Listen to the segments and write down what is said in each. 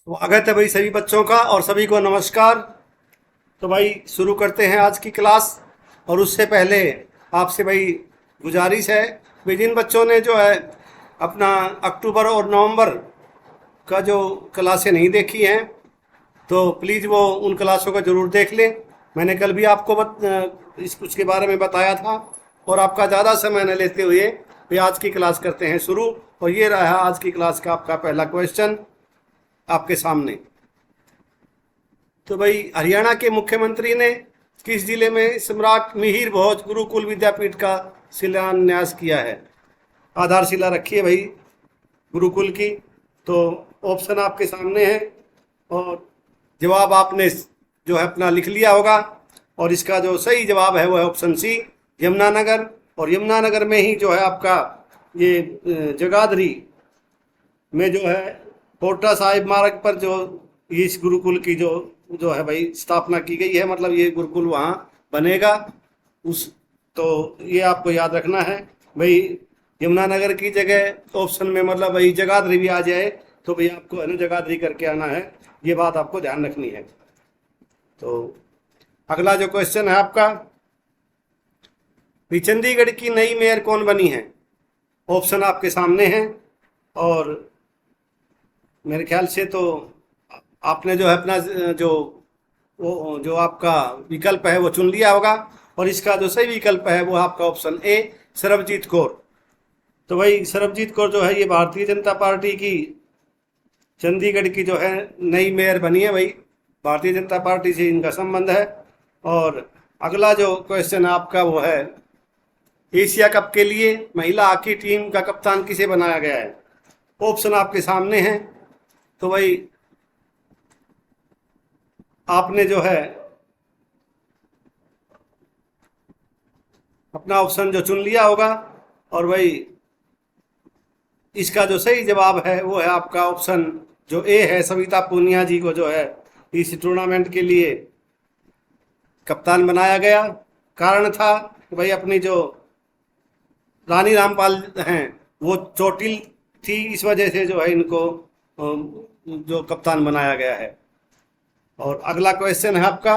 स्वागत है भाई सभी बच्चों का और सभी को नमस्कार। तो भाई शुरू करते हैं आज की क्लास। और उससे पहले आपसे भाई गुजारिश है भाई, जिन बच्चों ने जो है अपना अक्टूबर और नवंबर का जो क्लासें नहीं देखी हैं तो प्लीज़ वो उन क्लासों का ज़रूर देख लें। मैंने कल भी आपको इस उसके बारे में बताया था और आपका ज़्यादा समय न लेते हुए भी आज की क्लास करते हैं शुरू। और ये रहा आज की क्लास का आपका पहला क्वेश्चन आपके सामने। तो भाई हरियाणा के मुख्यमंत्री ने किस जिले में सम्राट मिहिर भोज गुरुकुल विद्यापीठ का शिलान्यास किया है? आधारशिला रखी है भाई गुरुकुल की। तो ऑप्शन आपके सामने है और जवाब आपने जो है अपना लिख लिया होगा। और इसका जो सही जवाब है वो है ऑप्शन सी, यमुनानगर। और यमुनानगर में ही जो है आपका ये जगाधरी में जो है पोटा साहिब मार्ग पर जो इस गुरुकुल की जो है भाई स्थापना की गई है, मतलब ये गुरुकुल वहाँ बनेगा उस। तो ये आपको याद रखना है भाई, यमुनानगर की जगह ऑप्शन में मतलब भाई जगाधरी भी आ जाए तो भाई आपको है ना जगाधरी करके आना है, ये बात आपको ध्यान रखनी है। तो अगला जो क्वेश्चन है आपका, भाई चंडीगढ़ की नई मेयर कौन बनी है? ऑप्शन आपके सामने हैं और मेरे ख्याल से तो आपने जो है अपना जो आपका विकल्प है वो चुन लिया होगा। और इसका जो सही विकल्प है वो आपका ऑप्शन ए, सरबजीत कौर। तो भाई सरबजीत कौर जो है ये भारतीय जनता पार्टी की चंडीगढ़ की जो है नई मेयर बनी है भाई, भारतीय जनता पार्टी से इनका संबंध है। और अगला जो क्वेश्चन आपका वो है, एशिया कप के लिए महिला हॉकी टीम का कप्तान किसे बनाया गया है? ऑप्शन आपके सामने हैं। तो भाई आपने जो है अपना ऑप्शन जो चुन लिया होगा। और भाई इसका जो सही जवाब है वो है आपका ऑप्शन जो ए है, सविता पूनिया जी को जो है इस टूर्नामेंट के लिए कप्तान बनाया गया। कारण था कि भाई अपनी जो रानी रामपाल हैं वो चोटिल थी, इस वजह से जो है इनको जो कप्तान बनाया गया है। और अगला क्वेश्चन है आपका,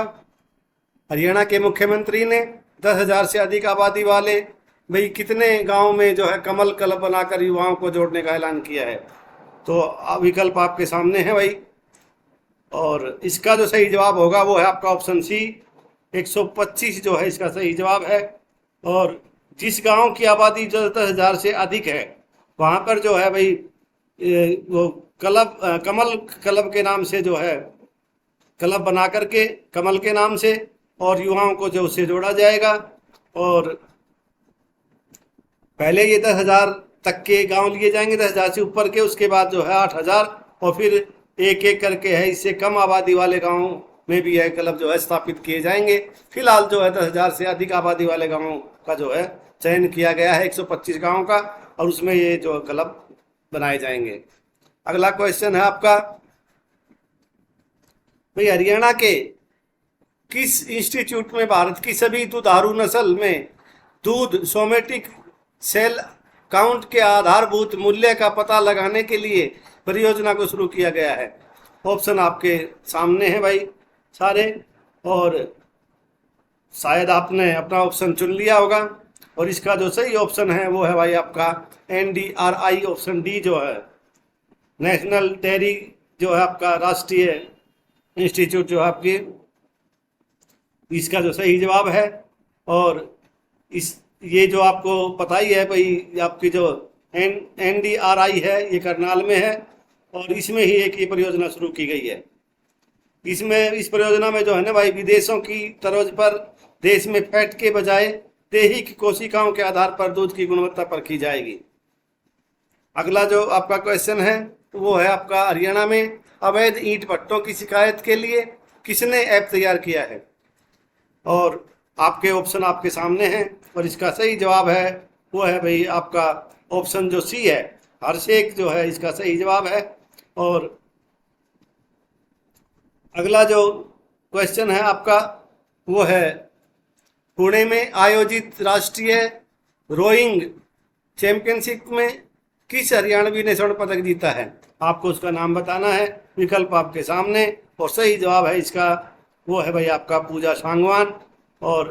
हरियाणा के मुख्यमंत्री ने 10,000 से अधिक आबादी वाले भाई कितने गांव में जो है कमल क्लब बनाकर युवाओं को जोड़ने का ऐलान किया है? तो विकल्प आपके सामने है भाई। और इसका जो सही जवाब होगा वो है आपका ऑप्शन सी, 125 जो है इसका सही जवाब है। और जिस गांव की आबादी 10,000 से अधिक है वहां पर जो है भाई वो क्लब कमल क्लब के नाम से जो है क्लब बना करके कमल के नाम से और युवाओं को जो उससे जोड़ा जाएगा। और पहले ये 10,000 तक के गांव लिए जाएंगे, 10,000 से ऊपर के, उसके बाद जो है 8,000 और फिर एक एक करके है इससे कम आबादी वाले गांवों में भी यह क्लब जो है स्थापित किए जाएंगे। फिलहाल जो है 10,000 से अधिक आबादी वाले गांवों का जो है चयन किया गया है, 125 गाँव का, और उसमें ये जो क्लब बनाए जाएंगे। अगला क्वेश्चन है आपका, भाई हरियाणा के किस इंस्टीट्यूट में भारत की सभी दुधारू नस्ल में दूध सोमेटिक सेल काउंट के आधारभूत मूल्य का पता लगाने के लिए परियोजना को शुरू किया गया है? ऑप्शन आपके सामने है भाई सारे। और शायद आपने अपना ऑप्शन चुन लिया होगा। और इसका जो सही ऑप्शन है वो है भाई आपका NDRI, ऑप्शन डी जो है नेशनल डेयरी जो है आपका राष्ट्रीय इंस्टीट्यूट जो है आपकी, इसका जो सही जवाब है। और इस ये जो आपको पता ही है भाई, आपकी जो NDRI है ये करनाल में है और इसमें ही एक ये परियोजना शुरू की गई है। इसमें इस परियोजना में जो है ना भाई विदेशों की तर्ज पर देश में फैट के बजाय देही की कोशिकाओं के आधार पर दूध की गुणवत्ता परखी जाएगी। अगला जो आपका क्वेश्चन है वो है आपका, हरियाणा में अवैध ईंट भट्टों की शिकायत के लिए किसने ऐप तैयार किया है? और आपके ऑप्शन आपके सामने हैं और इसका सही जवाब है वो है भाई आपका ऑप्शन जो सी है, हर्षेक जो है इसका सही जवाब है। और अगला जो क्वेश्चन है आपका वो है, पुणे में आयोजित राष्ट्रीय रोइंग चैंपियनशिप में किस हरियाणवी ने स्वर्ण पदक जीता है? आपको उसका नाम बताना है। विकल्प आपके सामने, और सही जवाब है इसका वो है भाई आपका पूजा सांगवान। और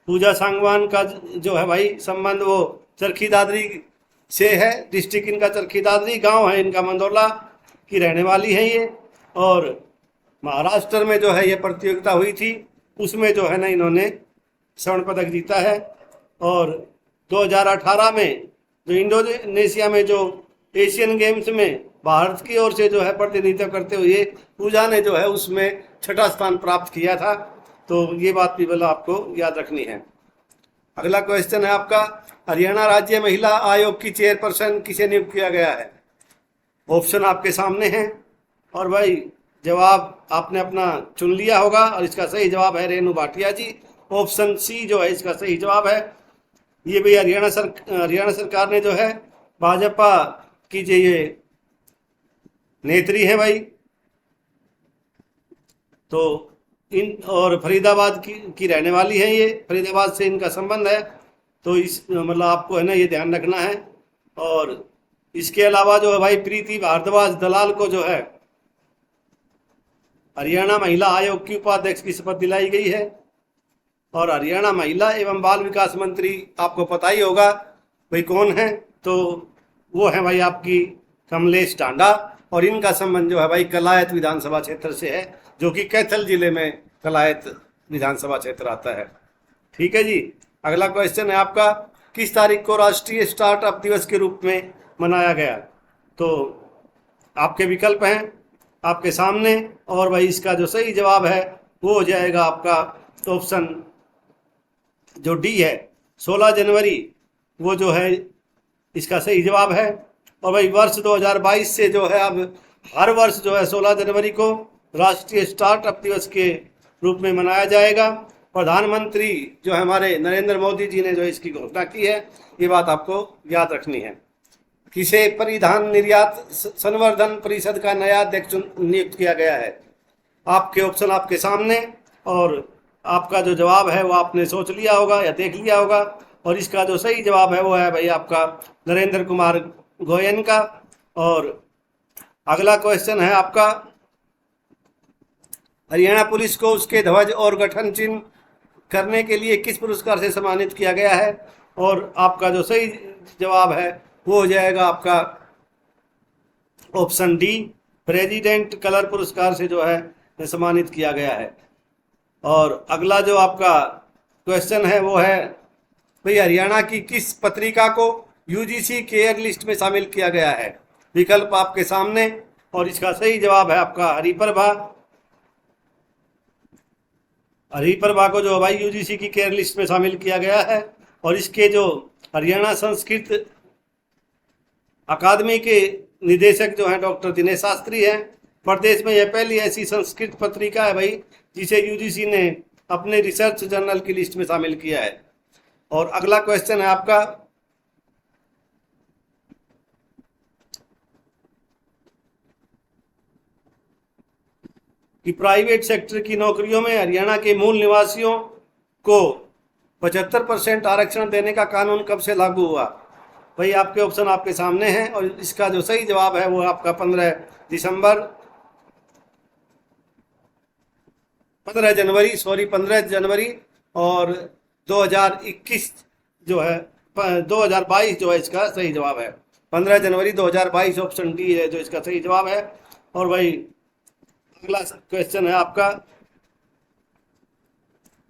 पूजा सांगवान का जो है भाई संबंध वो चरखी दादरी से है। डिस्ट्रिक्ट इनका चरखी दादरी, गांव है इनका मंदोला की रहने वाली है ये। और महाराष्ट्र में जो है ये प्रतियोगिता हुई थी, उसमें जो है ना इन्होंने स्वर्ण पदक जीता है। और 2018 में जो इंडोनेशिया में जो एशियन गेम्स में भारत की ओर से जो है प्रतिनिधित्व करते हुए पूजा ने जो है उसमें छठा स्थान प्राप्त किया था। तो ये बात भी बोला आपको याद रखनी है। अगला क्वेश्चन है आपका, हरियाणा राज्य महिला आयोग की चेयरपर्सन किसे नियुक्त किया गया है? ऑप्शन आपके सामने हैं, और भाई जवाब आपने अपना चुन लिया होगा, और इसका सही जवाब है रेणु भाटिया जी। ऑप्शन सी जो है इसका सही जवाब है। ये भी हरियाणा सरकार ने जो है भाजपा की जो ये नेत्री है भाई, तो इन और फरीदाबाद की रहने वाली है ये, फरीदाबाद से इनका संबंध है। तो इस मतलब आपको है ना ये ध्यान रखना है। और इसके अलावा जो है भाई प्रीति भारद्वाज दलाल को जो है हरियाणा महिला आयोग की उपाध्यक्ष की शपथ दिलाई गई है। और हरियाणा महिला एवं बाल विकास मंत्री आपको पता ही होगा भाई कौन है, तो वो है भाई आपकी कमलेश टांडा। और इनका संबंध जो है भाई कलायत विधानसभा क्षेत्र से है, जो कि कैथल जिले में कलायत विधानसभा क्षेत्र आता है। ठीक है जी। अगला क्वेश्चन है आपका, किस तारीख को राष्ट्रीय स्टार्टअप दिवस के रूप में मनाया गया? तो आपके विकल्प हैं आपके सामने, और भाई इसका जो सही जवाब है वो हो जाएगा आपका ऑप्शन जो डी है, 16 जनवरी, वो जो है इसका सही जवाब है। और भाई वर्ष 2022 से जो है अब हर वर्ष जो है 16 जनवरी को राष्ट्रीय स्टार्टअप दिवस के रूप में मनाया जाएगा। प्रधानमंत्री जो है हमारे नरेंद्र मोदी जी ने जो इसकी घोषणा की है, ये बात आपको याद रखनी है। किसे परिधान निर्यात संवर्धन परिषद का नया अध्यक्ष नियुक्त किया गया है? आपके ऑप्शन आपके सामने, और आपका जो जवाब है वो आपने सोच लिया होगा या देख लिया होगा। और इसका जो सही जवाब है वो है भाई आपका नरेंद्र कुमार गोयन का। और अगला क्वेश्चन है आपका, हरियाणा पुलिस को उसके ध्वज और गठन चिन्ह करने के लिए किस पुरस्कार से सम्मानित किया गया है? और आपका जो सही जवाब है वो हो जाएगा आपका ऑप्शन डी, प्रेसिडेंट कलर पुरस्कार से जो है सम्मानित किया गया है। और अगला जो आपका क्वेश्चन है वो है भाई हरियाणा की किस पत्रिका को यूजीसी केयर लिस्ट में शामिल किया गया है? विकल्प आपके सामने, और इसका सही जवाब है आपका हरिप्रभा। हरिप्रभा को जो भाई यूजीसी की केयर लिस्ट में शामिल किया गया है। और इसके जो हरियाणा संस्कृत अकादमी के निदेशक जो हैं डॉक्टर दिनेश शास्त्री हैं। प्रदेश में यह पहली ऐसी संस्कृत पत्रिका है भाई जिसे यूजीसी ने अपने रिसर्च जर्नल की लिस्ट में शामिल किया है। और अगला क्वेश्चन है आपका, कि प्राइवेट सेक्टर की नौकरियों में हरियाणा के मूल निवासियों को 75% आरक्षण देने का कानून कब से लागू हुआ? भाई आपके ऑप्शन आपके सामने हैं, और इसका जो सही जवाब है वो आपका 15 जनवरी और 2021 जो है 2022 जो है इसका सही जवाब है। 15 जनवरी 2022 ऑप्शन डी है जो इसका सही जवाब है। और भाई अगला क्वेश्चन है आपका,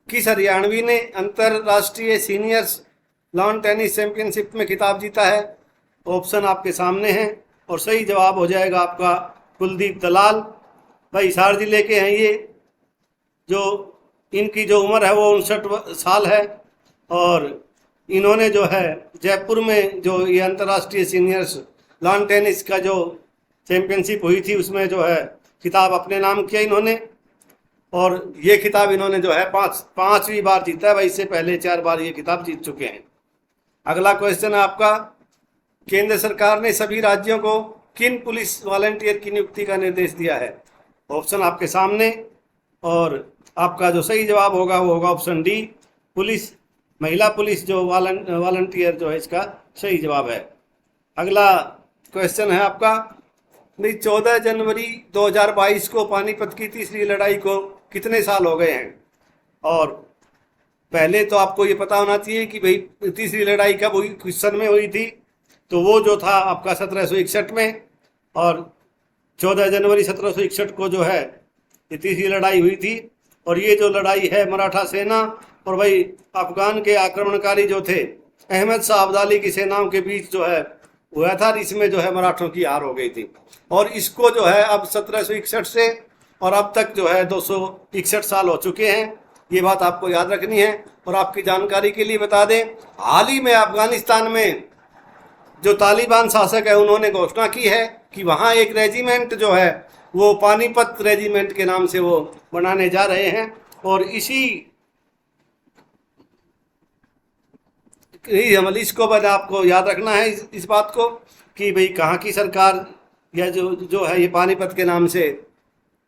किस हरियाणवी ने अंतरराष्ट्रीय सीनियर्स लॉन टेनिस चैंपियनशिप में खिताब जीता है? ऑप्शन आपके सामने हैं, और सही जवाब हो जाएगा आपका कुलदीप दलाल। भाई हिसार जिले के हैं ये, जो इनकी जो उम्र है वो 59 साल है। और इन्होंने जो है जयपुर में जो ये अंतर्राष्ट्रीय सीनियर्स लॉन टेनिस का जो चैंपियनशिप हुई थी उसमें जो है खिताब अपने नाम किया इन्होंने। और ये खिताब इन्होंने जो है पांचवी बार जीता है भाई, इससे पहले 4 बार ये खिताब जीत चुके हैं। अगला क्वेश्चन है आपका, केंद्र सरकार ने सभी राज्यों को किन पुलिस वॉलंटियर की नियुक्ति का निर्देश दिया है? ऑप्शन आपके सामने, और आपका जो सही जवाब होगा वो होगा ऑप्शन डी, पुलिस महिला पुलिस जो वॉलंटियर जो है इसका सही जवाब है। अगला क्वेश्चन है आपका, नहीं, 14 जनवरी 2022 को पानीपत की तीसरी लड़ाई को कितने साल हो गए हैं? और पहले तो आपको ये पता होना चाहिए कि भाई तीसरी लड़ाई कब हुई, किस सन में हुई थी। तो वो जो था आपका 1761 में, और 14 जनवरी 1761 को जो है ये तीसरी लड़ाई हुई थी। और ये जो लड़ाई है मराठा सेना और भाई अफगान के आक्रमणकारी जो थे अहमद शाह अब्दाली की सेनाओं के बीच जो है हुआ था। इसमें जो है मराठों की हार हो गई थी। और इसको जो है अब 1761 से और अब तक जो है 261 साल हो चुके हैं। ये बात आपको याद रखनी है। और आपकी जानकारी के लिए बता दें, हाल ही में अफगानिस्तान में जो तालिबान शासक है उन्होंने घोषणा की है कि वहाँ एक रेजिमेंट जो है वो पानीपत रेजिमेंट के नाम से वो बनाने जा रहे हैं। और इसको बस आपको याद रखना है इस बात को कि भाई कहाँ की सरकार या जो है ये पानीपत के नाम से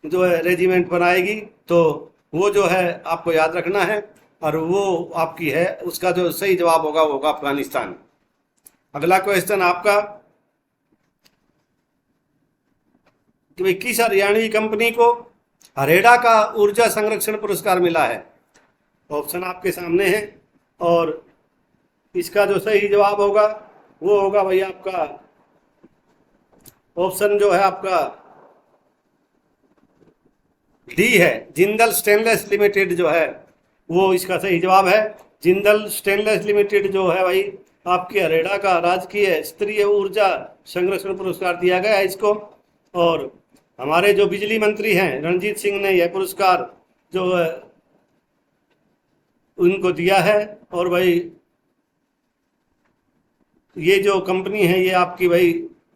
जो है रेजिमेंट बनाएगी, तो वो जो है आपको याद रखना है। और वो आपकी है, उसका जो सही जवाब होगा वो होगा अफगानिस्तान। अगला क्वेश्चन आपका कि भाई किस हरियाणवी कंपनी को हरेड़ा का ऊर्जा संरक्षण पुरस्कार मिला है? ऑप्शन आपके सामने है। और इसका जो सही जवाब होगा वो होगा भाई आपका ऑप्शन जो है आपका डी है, जिंदल स्टेनलेस लिमिटेड जो है वो इसका सही जवाब है। जिंदल स्टेनलेस लिमिटेड जो है भाई आपके हरेड़ा का राजकीय स्तरीय ऊर्जा संरक्षण पुरस्कार दिया गया है इसको। और हमारे जो बिजली मंत्री हैं रणजीत सिंह ने यह पुरस्कार जो है उनको दिया है। और भाई ये जो कंपनी है ये आपकी भाई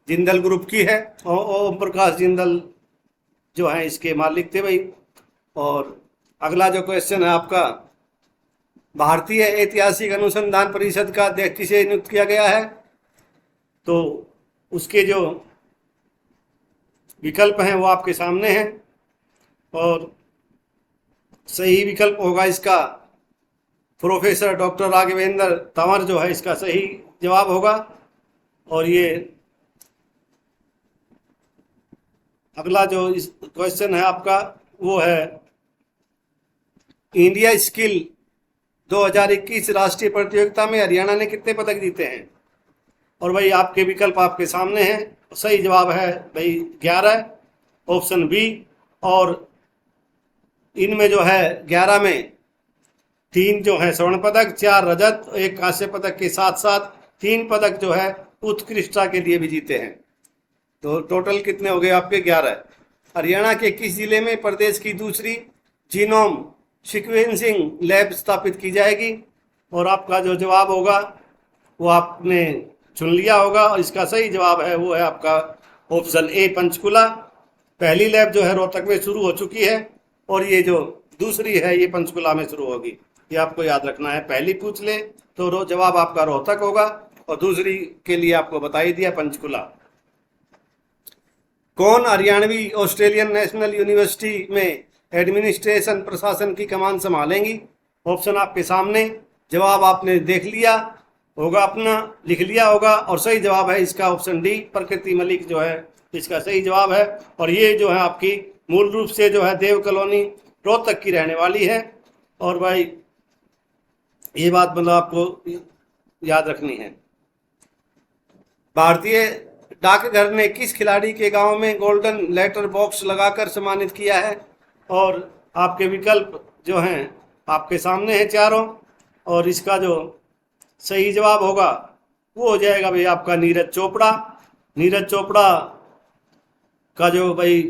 जिंदल ग्रुप की है। ओम प्रकाश जिंदल जो है इसके मालिक थे भाई। और अगला जो क्वेश्चन है आपका, भारतीय ऐतिहासिक अनुसंधान परिषद का अध्यक्ष किसे नियुक्त किया गया है? तो उसके जो विकल्प हैं वो आपके सामने हैं। और सही विकल्प होगा इसका प्रोफेसर डॉक्टर राघवेंद्र तंवर जो है इसका सही जवाब होगा। और ये अगला जो इस क्वेश्चन है आपका वो है इंडिया स्किल 2021 राष्ट्रीय प्रतियोगिता में हरियाणा ने कितने पदक जीते हैं? और भाई आपके विकल्प आपके सामने हैं। सही जवाब है भाई 11, ऑप्शन बी। और इनमें जो है 11 में 3 जो है स्वर्ण पदक, 4 रजत, 1 कांस्य पदक के साथ साथ 3 पदक जो है उत्कृष्टता के लिए भी जीते हैं। तो टोटल कितने हो गए आपके? 11। हरियाणा के किस जिले में प्रदेश की दूसरी जीनोम सीक्वेंसिंग लैब स्थापित की जाएगी? और आपका जो जवाब होगा वो आपने चुन लिया होगा। और इसका सही जवाब है वो है आपका ऑप्शन ए, पंचकुला। पहली लैब जो है रोहतक में शुरू हो चुकी है और ये जो दूसरी है ये पंचकुला में शुरू होगी। ये आपको याद रखना है। पहली पूछ ले तो जवाब आपका रोहतक होगा और दूसरी के लिए आपको बता ही दिया पंचकुला। कौन हरियाणवी ऑस्ट्रेलियन नेशनल यूनिवर्सिटी में एडमिनिस्ट्रेशन प्रशासन की कमान संभालेंगी? ऑप्शन आपके सामने। जवाब आपने देख लिया होगा, अपना लिख लिया होगा। और सही जवाब है इसका ऑप्शन डी, प्रकृति मलिक जो है इसका सही जवाब है। और ये जो है आपकी मूल रूप से जो है देव कॉलोनी रोहतक की रहने वाली है। और भाई ये बात मतलब आपको याद रखनी है। भारतीय डाकघर ने किस खिलाड़ी के गांव में गोल्डन लेटर बॉक्स लगाकर सम्मानित किया है? और आपके विकल्प जो हैं आपके सामने हैं चारों। और इसका जो सही जवाब होगा वो हो जाएगा भाई आपका नीरज चोपड़ा। नीरज चोपड़ा का जो भाई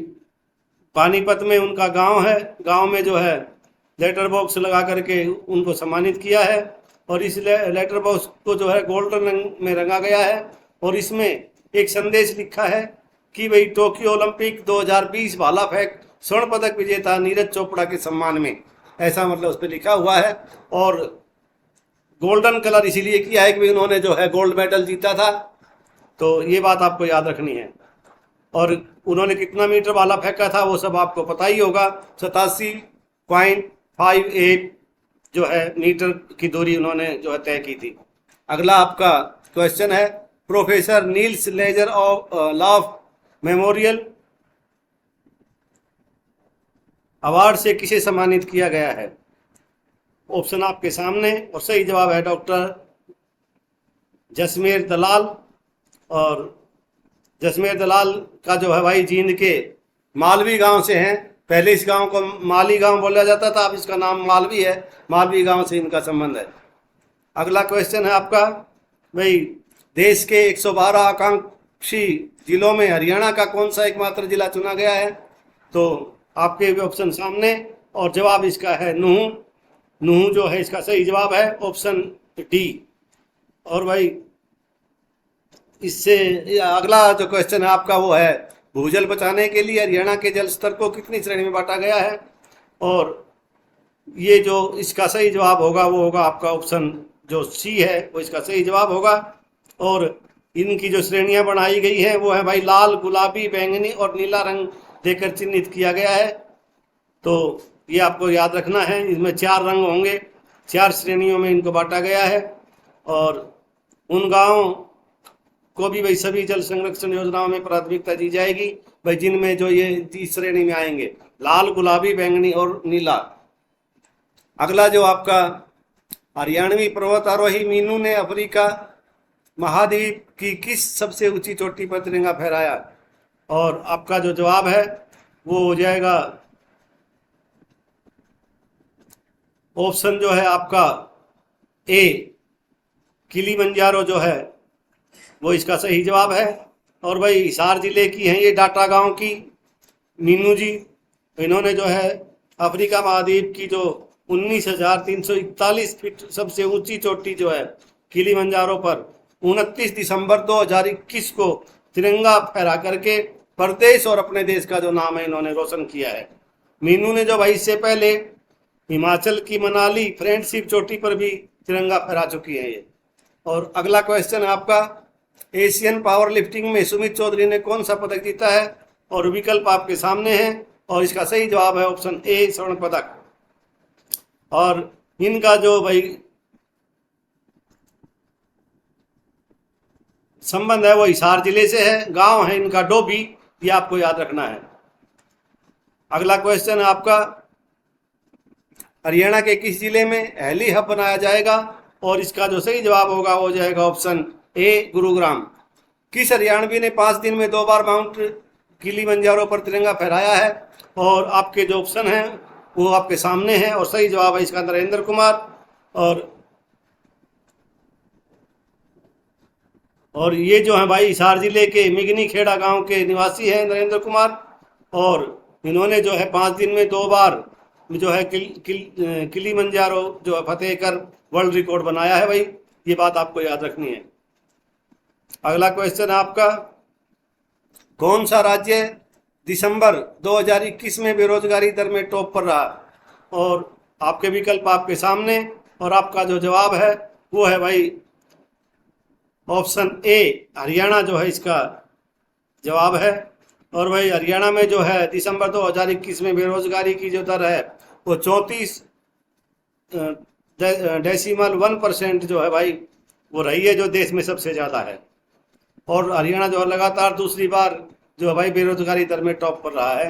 पानीपत में उनका गांव है, गांव में जो है लेटर बॉक्स लगा करके उनको सम्मानित किया है। और इस लेटर बॉक्स को जो है गोल्डन रंग में रंगा गया है। और इसमें एक संदेश लिखा है कि भाई टोक्यो ओलंपिक 2020 भाला फेंक स्वर्ण पदक विजेता नीरज चोपड़ा के सम्मान में, ऐसा मतलब उस पर लिखा हुआ है। और गोल्डन कलर इसीलिए किया है कि उन्होंने जो है गोल्ड मेडल जीता था। तो ये बात आपको याद रखनी है। और उन्होंने कितना मीटर भाला फेंका था वो सब आपको पता ही होगा। 87.58 जो है मीटर की दूरी उन्होंने जो है तय की थी। अगला आपका क्वेश्चन है, professor Niels laser of law of memorial award से किसे सम्मानित किया गया है? ऑप्शन आपके सामने, और सही जवाब है डॉक्टर जसमेर दलाल। और जसमेर दलाल का जो है भाई जींद के मालवी गांव से हैं। पहले इस गांव को माली गांव बोला जाता था, अब इसका नाम मालवी है। मालवी गांव से इनका संबंध है। अगला क्वेश्चन है आपका भाई, देश के 112 आकांक्षी जिलों में हरियाणा का कौन सा एकमात्र जिला चुना गया है? तो आपके भी ऑप्शन सामने, और जवाब इसका है नूह। नूह जो है इसका सही जवाब है, ऑप्शन डी। और भाई इससे अगला जो क्वेश्चन है आपका वो है, भूजल बचाने के लिए हरियाणा के जल स्तर को कितनी श्रेणी में बांटा गया है? और ये जो इसका सही जवाब होगा वो होगा आपका ऑप्शन जो सी है, वो इसका सही जवाब होगा। और इनकी जो श्रेणियां बनाई गई हैं वो है भाई लाल, गुलाबी, बैंगनी और नीला रंग देकर चिन्हित किया गया है। तो ये आपको याद रखना है, इसमें 4 रंग होंगे, 4 श्रेणियों में इनको बांटा गया है। और उन गाँव को भी भाई सभी जल संरक्षण योजनाओं में प्राथमिकता दी जाएगी भाई, जिनमें जो ये इस श्रेणी में आएंगे, लाल, गुलाबी, बैंगनी और नीला। अगला जो आपका हरियाणवी पर्वतारोही मीनू ने अफ्रीका महाद्वीप की किस सबसे ऊंची चोटी पर तिरंगा फहराया? और आपका जो जवाब है वो हो जाएगा ऑप्शन जो है आपका ए, किलिमंजारो जो है वो इसका सही जवाब है। और भाई हिसार जिले की हैं ये डाटा गांव की मीनू जी। इन्होंने जो है अफ्रीका महाद्वीप की जो 19,341 फीट सबसे ऊंची चोटी जो है किलिमंजारो पर 29 दिसंबर 2021 को तिरंगा फहरा करके प्रदेश और अपने देश का जो नाम है इन्होंने रोशन किया है। मीनू ने जो भाई इससे पहले हिमाचल की मनाली फ्रेंडशिप चोटी पर भी तिरंगा फहरा चुकी है ये। और अगला क्वेश्चन है आपका, एशियन पावर लिफ्टिंग में सुमित चौधरी ने कौन सा पदक जीता है? और विकल्प आपके सामने हैं, और इसका सही जवाब है ऑप्शन ए, स्वर्ण पदक। और इनका जो भाई संबंध है वो हिसार जिले से है, गांव है इनका डोभी, ये आपको याद रखना है। अगला क्वेश्चन है आपका, हरियाणा के किस जिले में हेली हब बनाया जाएगा? और इसका जो सही जवाब होगा वो जाएगा ऑप्शन ए, गुरुग्राम। किस हरियाणवी ने 5 दिन में 2 बार माउंट किलिमंजारो पर तिरंगा फहराया है? और आपके जो ऑप्शन हैं वो आपके सामने हैं, और सही जवाब है इसका नरेंद्र कुमार। और ये जो है भाई हिसार जिले के मिगनी खेड़ा गांव के निवासी हैं नरेंद्र कुमार, और इन्होंने जो है 5 दिन में 2 बार जो है किलिमंजारो जो है फतेह कर वर्ल्ड रिकॉर्ड बनाया है भाई, ये बात आपको याद रखनी है। अगला क्वेश्चन है आपका, कौन सा राज्य दिसंबर 2021 में बेरोजगारी दर में टॉप पर रहा? और आपके विकल्प आपके सामने, और आपका जो जवाब है वो है भाई ऑप्शन ए, हरियाणा जो है इसका जवाब है। और भाई हरियाणा में जो है दिसंबर 2021 में बेरोजगारी की जो दर है वो 34.1% जो है भाई वो रही है, जो देश में सबसे ज़्यादा है। और हरियाणा जो है लगातार दूसरी बार जो है भाई बेरोजगारी दर में टॉप पर रहा है,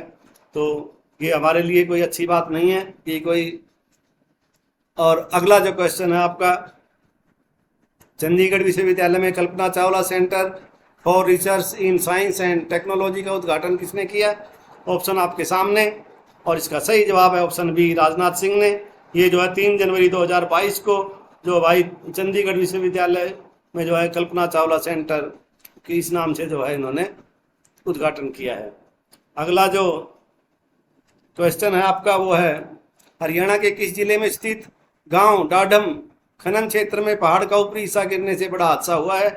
तो ये हमारे लिए कोई अच्छी बात नहीं है ये कोई। और अगला जो क्वेश्चन है आपका, चंडीगढ़ विश्वविद्यालय में Kalpana Chawla centre for research in science and technology का उद्घाटन किसने किया? ऑप्शन आपके सामने, और इसका सही जवाब है ऑप्शन बी, राजनाथ सिंह ने। ये जो है 3 जनवरी 2022 को जो भाई चंडीगढ़ विश्वविद्यालय में जो है कल्पना चावला सेंटर के इस नाम से जो है इन्होंने उद्घाटन किया है। अगला जो क्वेश्चन है आपका वो है, हरियाणा के किस जिले में स्थित गांव डाढम खनन क्षेत्र में पहाड़ का ऊपरी हिस्सा गिरने से बड़ा हादसा हुआ है?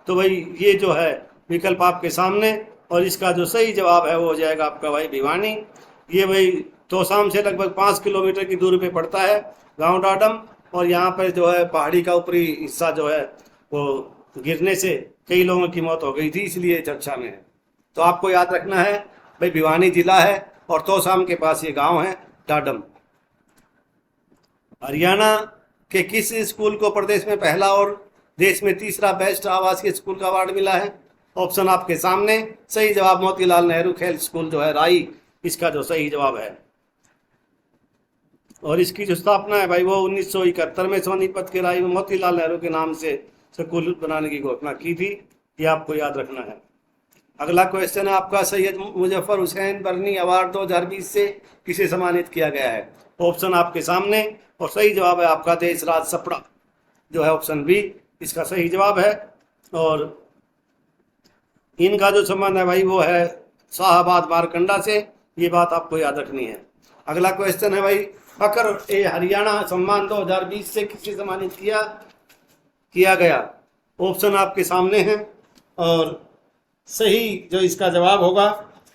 तो भाई ये जो है विकल्प आपके सामने, और इसका जो सही जवाब है वो हो जाएगा आपका भाई भिवानी। ये भाई तोसाम से लगभग 5 किलोमीटर की दूरी पे पड़ता है गांव डाडम, और यहाँ पर जो है पहाड़ी का ऊपरी हिस्सा जो है वो गिरने से कई लोगों की मौत हो गई थी, इसलिए चर्चा में है। तो आपको याद रखना है भाई भिवानी जिला है और तोसाम के पास ये गांव है डाडम। हरियाणा के किस स्कूल को प्रदेश में पहला और देश में तीसरा बेस्ट आवासीय स्कूल का अवार्ड मिला है? ऑप्शन आपके सामने, सही जवाब मोतीलाल नेहरू खेल स्कूल जो है राई, इसका जो सही जवाब है। और इसकी जो स्थापना है भाई वो 1971 में सोनीपत के राई में मोतीलाल नेहरू के नाम से स्कूल बनाने की घोषणा की थी। ये आपको याद रखना है। अगला क्वेश्चन है आपका, सैयद मुजफ्फर हुसैन बर्नी अवार्ड 2020 से किसे सम्मानित किया गया है? ऑप्शन आपके सामने और सही जवाब है आपका देशराज सपड़ा, जो है ऑप्शन बी इसका सही जवाब है। और इनका जो संबंध है भाई वो है शाहबाद मारकंडा से, ये बात आपको याद रखनी है। अगला क्वेश्चन है भाई, फकर ए हरियाणा सम्मान 2020 से किसे सम्मानित किया गया? ऑप्शन आपके सामने हैं और सही जो इसका जवाब होगा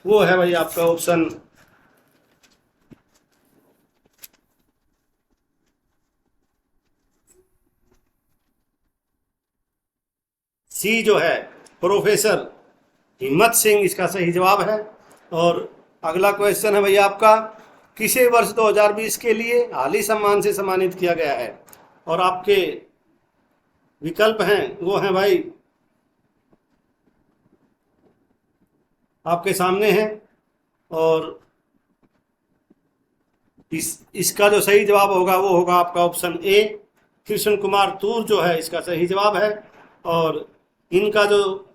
वो है भाई आपका ऑप्शन सी जो है प्रोफेसर हिम्मत सिंह, इसका सही जवाब है। और अगला क्वेश्चन है भैया आपका, किसे वर्ष 2020 के लिए हाली सम्मान से सम्मानित किया गया है? और आपके विकल्प हैं वो हैं भाई आपके सामने हैं। और इसका जो सही जवाब होगा वो होगा आपका ऑप्शन ए, कृष्ण कुमार तूर जो है इसका सही जवाब है। और इनका जो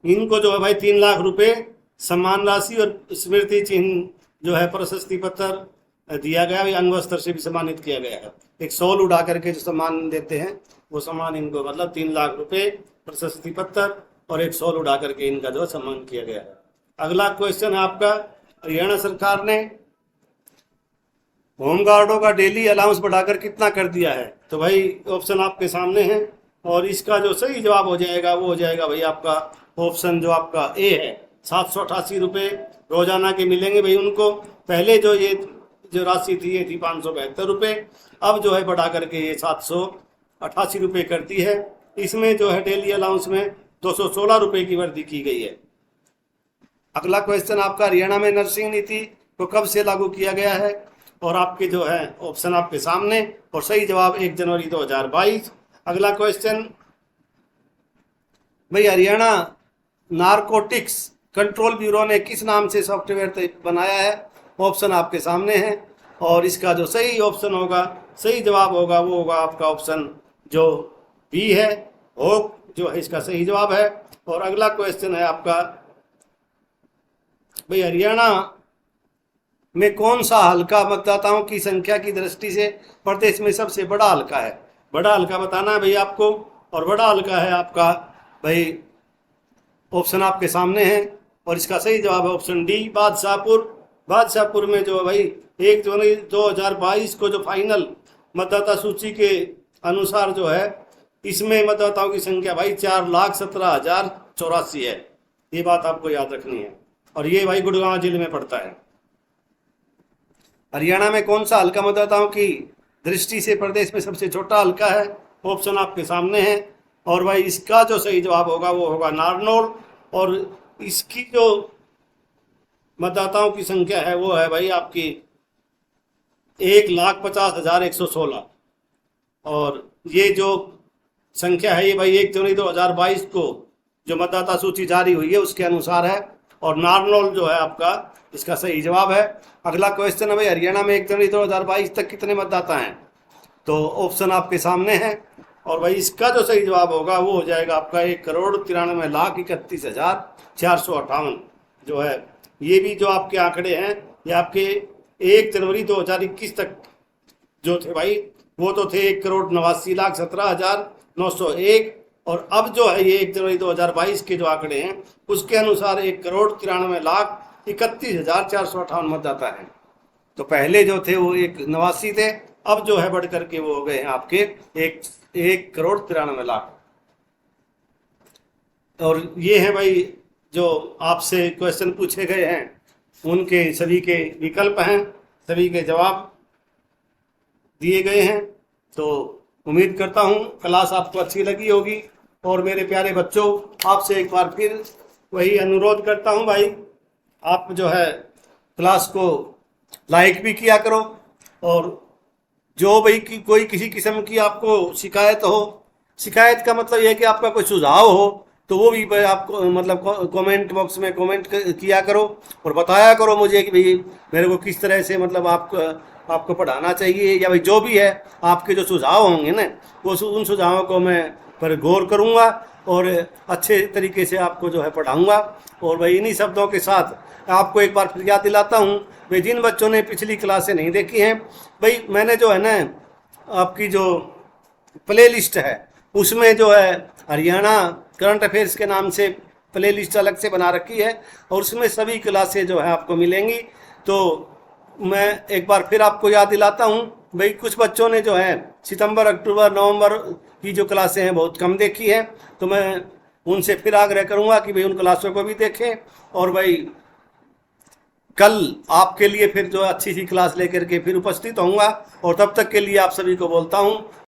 इनको जो है भाई 3 लाख रुपए सम्मान राशि और स्मृति चिन्ह जो है प्रशस्ति पत्र दिया गया है। अंग वस्त्र से भी सम्मानित किया गया है। एक शॉल उड़ा करके जो सम्मान देते हैं वो सम्मान इनको, मतलब 3 लाख रुपए, प्रशस्ति पत्र और एक शॉल उड़ा करके इनका जो सम्मान किया गया है। अगला क्वेश्चन है आपका, हरियाणा सरकार ने होमगार्डों का डेली अलाउंस बढ़ाकर कितना कर दिया है? तो भाई ऑप्शन आपके सामने है और इसका जो सही जवाब हो जाएगा वो हो जाएगा भाई आपका ऑप्शन जो आपका ए है, 788 रुपये रोजाना के मिलेंगे भाई उनको। पहले ये जो राशि थी ये थी 572 रुपये, अब जो है बढ़ा करके ये 788 रुपये करती है। इसमें जो है डेली अलाउंस में 216 रुपये की वृद्धि की गई है। अगला क्वेश्चन आपका, हरियाणा में नर्सिंग नीति को कब से लागू किया गया है? और आपके जो है ऑप्शन आपके सामने और सही जवाब 1 जनवरी 2022। अगला क्वेश्चन भाई, हरियाणा नारकोटिक्स कंट्रोल ब्यूरो ने किस नाम से सॉफ्टवेयर बनाया है? ऑप्शन आपके सामने है और इसका जो सही ऑप्शन होगा, सही जवाब होगा वो होगा आपका ऑप्शन जो बी है, होप जो है इसका सही जवाब है। और अगला क्वेश्चन है आपका भाई, हरियाणा में कौन सा हल्का मतदाताओं की संख्या की दृष्टि से प्रदेश में सबसे बड़ा हल्का है? बड़ा हल्का बताना है भाई आपको, और बड़ा हल्का है आपका भाई ऑप्शन आपके सामने है और इसका सही जवाब है ऑप्शन डी, बादशाहपुर। बादशाहपुर में जो है भाई 1 जनवरी 2022 को जो फाइनल मतदाता सूची के अनुसार जो है इसमें मतदाताओं की संख्या भाई 4,17,084 है। ये बात आपको याद रखनी है और ये भाई गुड़गांव जिले में पड़ता है। हरियाणा में कौन सा हल्का मतदाताओं की दृष्टि से प्रदेश में सबसे छोटा हल्का है? ऑप्शन आपके सामने है और भाई इसका जो सही जवाब होगा वो होगा नारनौल। और इसकी जो मतदाताओं की संख्या है वो है भाई आपकी 1,50,116। और ये जो संख्या है ये भाई 1 जनवरी 2022 को जो मतदाता सूची जारी हुई है उसके अनुसार है और नारनौल जो है आपका इसका सही जवाब है। अगला क्वेश्चन है भाई, हरियाणा में 1 जनवरी 2022 तक कितने मतदाता हैं? तो ऑप्शन आपके सामने है और भाई इसका जो सही जवाब होगा वो हो जाएगा आपका 1,93,31,458 जो है। ये भी जो आपके आंकड़े हैं ये आपके 1 जनवरी 2021 तक जो थे भाई वो तो थे 1,89,17,901 और अब जो है ये 1 जनवरी 2022 के जो आंकड़े हैं उसके अनुसार 1,93,31,458 मतदाता हैं। तो पहले जो थे वो 1,89 थे, अब जो है बढ़ करके वो हो गए हैं आपके 1,93,00,000। और ये है भाई जो आपसे क्वेश्चन पूछे गए हैं उनके सभी के विकल्प हैं, सभी के जवाब दिए गए हैं। तो उम्मीद करता हूँ क्लास आपको अच्छी लगी होगी। और मेरे प्यारे बच्चों, आपसे एक बार फिर वही अनुरोध करता हूँ भाई, आप जो है क्लास को लाइक भी किया करो और जो भाई कि कोई किसी किस्म की आपको शिकायत हो, शिकायत का मतलब यह है कि आपका कोई सुझाव हो, तो वो भी भाई आपको मतलब कमेंट बॉक्स में कमेंट किया करो और बताया करो मुझे कि भाई मेरे को किस तरह से मतलब आपको पढ़ाना चाहिए, या भाई जो भी है आपके जो सुझाव होंगे ना, वो उन सुझावों को मैं पर गौर करूँगा और अच्छे तरीके से आपको जो है पढ़ाऊँगा। और भाई इन्हीं शब्दों के साथ आपको एक बार फिर याद दिलाता हूँ, भाई जिन बच्चों ने पिछली क्लासें नहीं देखी हैं, भाई मैंने जो है ना आपकी जो प्ले लिस्ट है उसमें जो है हरियाणा करंट अफेयर्स के नाम से प्ले लिस्ट अलग से बना रखी है और उसमें सभी क्लासें जो है आपको मिलेंगी। तो मैं एक बार फिर आपको याद दिलाता हूँ, भाई कुछ बच्चों ने जो है सितंबर अक्टूबर नवंबर की जो क्लासें हैं बहुत कम देखी है, तो मैं उनसे फिर आग्रह करूँगा कि भाई उन क्लासों को भी देखें। और भाई कल आपके लिए फिर जो अच्छी सी क्लास लेकर के फिर उपस्थित होऊंगा, और तब तक के लिए आप सभी को बोलता हूँ